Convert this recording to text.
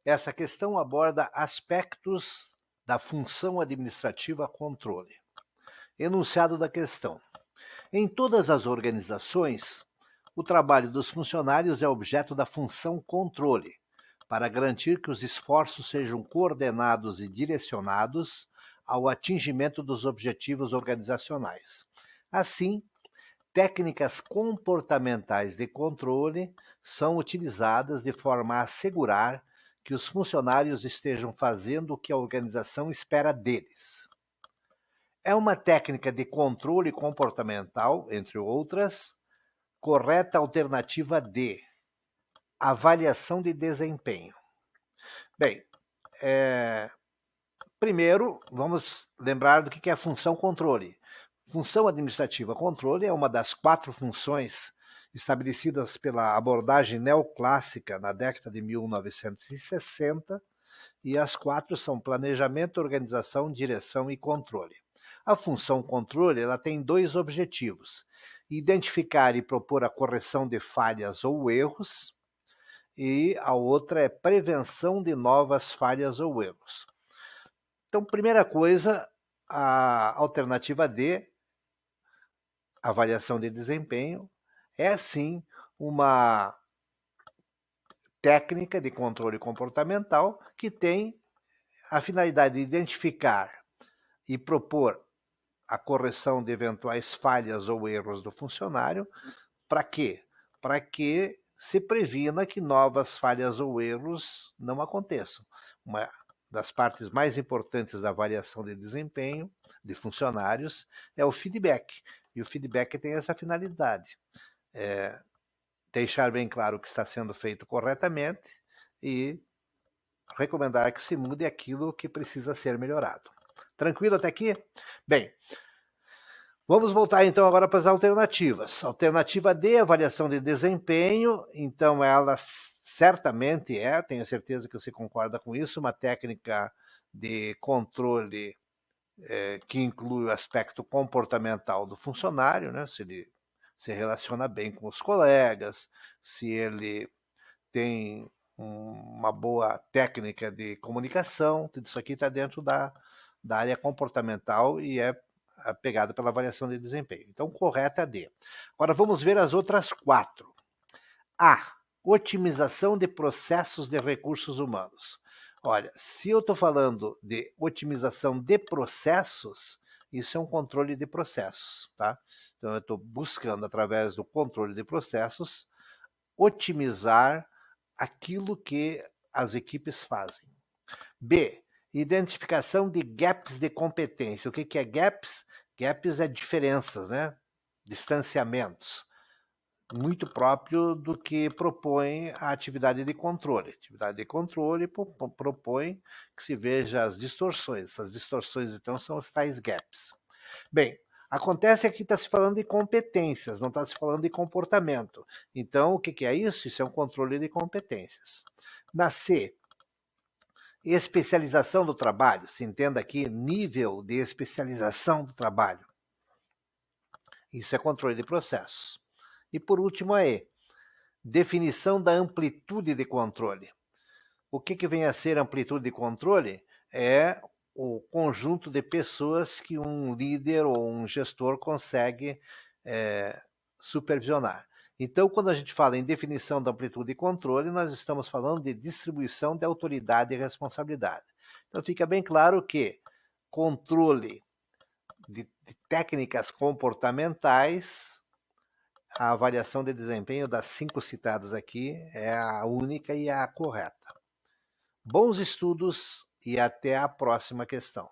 Essa questão aborda aspectos da função administrativa controle. Enunciado da questão. Em todas as organizações, o trabalho dos funcionários é objeto da função controle, para garantir que os esforços sejam coordenados e direcionados ao atingimento dos objetivos organizacionais. Assim, técnicas comportamentais de controle são utilizadas de forma a assegurar que os funcionários estejam fazendo o que a organização espera deles. É uma técnica de controle comportamental, entre outras. Correta alternativa D, avaliação de desempenho. Bem, primeiro vamos lembrar do que é a função controle. Função administrativa controle é uma das 4 funções estabelecidas pela abordagem neoclássica na década de 1960, e as 4 são planejamento, organização, direção e controle. A função controle ela tem 2 objetivos: identificar e propor a correção de falhas ou erros, e a outra é prevenção de novas falhas ou erros. Então, primeira coisa, a alternativa D, avaliação de desempenho, é sim uma técnica de controle comportamental que tem a finalidade de identificar e propor a correção de eventuais falhas ou erros do funcionário. Para quê? Para que se previna que novas falhas ou erros não aconteçam. Uma das partes mais importantes da avaliação de desempenho de funcionários é o feedback. E o feedback tem essa finalidade: deixar bem claro o que está sendo feito corretamente e recomendar que se mude aquilo que precisa ser melhorado. Tranquilo até aqui? Bem, vamos voltar então agora para as alternativas. Alternativa D, avaliação de desempenho. Então ela certamente tenho certeza que você concorda com isso, uma técnica de controle que inclui o aspecto comportamental do funcionário, né? Se ele se relaciona bem com os colegas, se ele tem uma boa técnica de comunicação, tudo isso aqui está dentro da área comportamental e é pegado pela avaliação de desempenho. Então, correta é a D. Agora vamos ver as outras 4. A, otimização de processos de recursos humanos. Olha, se eu estou falando de otimização de processos, isso é um controle de processos, tá? Então, eu estou buscando, através do controle de processos, otimizar aquilo que as equipes fazem. B, identificação de gaps de competência. O que é gaps? Gaps é diferenças, né? Distanciamentos. Muito próprio do que propõe a atividade de controle. A atividade de controle propõe que se veja as distorções. Essas distorções, então, são os tais gaps. Bem, acontece que está se falando de competências, não está se falando de comportamento. Então, o que é isso? Isso é um controle de competências. Na C, especialização do trabalho. Se entenda aqui, nível de especialização do trabalho. Isso é controle de processos. E por último, a E, definição da amplitude de controle. O que vem a ser amplitude de controle? É o conjunto de pessoas que um líder ou um gestor consegue supervisionar. Então, quando a gente fala em definição da amplitude de controle, nós estamos falando de distribuição de autoridade e responsabilidade. Então, fica bem claro que controle de técnicas comportamentais, a avaliação de desempenho das 5 citadas aqui é a única e a correta. Bons estudos e até a próxima questão.